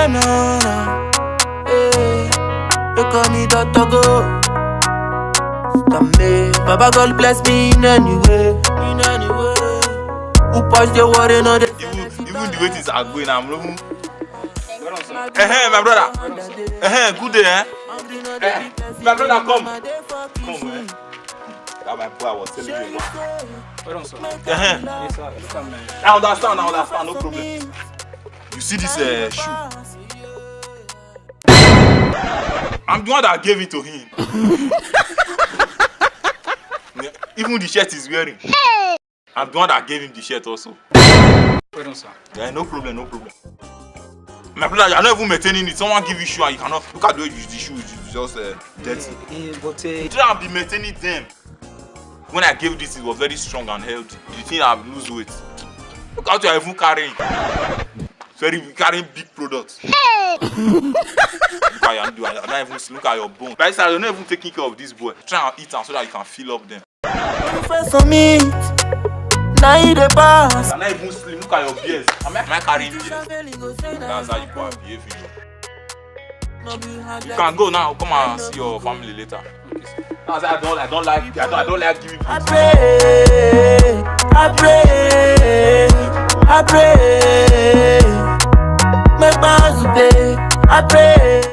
na. They call me Dr. Go. Baba God bless me in any way. Who push the water on the even the way things are going, I'm looking. My brother. Good day, my brother, come, man. That my boy was telling me about. I understand, no problem. You see this shoe? I'm the one that gave it to him. Even the shirt he's wearing. I'm the one that gave him the shirt also. Yeah, no problem. My brother, you're not even maintaining it. Someone give you shoe and you cannot look at the way you use the shoe, it's just dirty. You don't be maintaining them. When I gave this, it was very strong and healthy. You think I lose weight? Look how you're even carrying. Carrying big products. Look at you do. I don't even look at your bones. But you're not even taking care of this boy. Try and eat them so that you can fill up them. now you the boss. I'm not even slim. Look at your beers. Am I carrying beers? That's how you go and behave. You can go now. Come and see your family later. I don't like giving food. I pray. Make my house pay. I pray.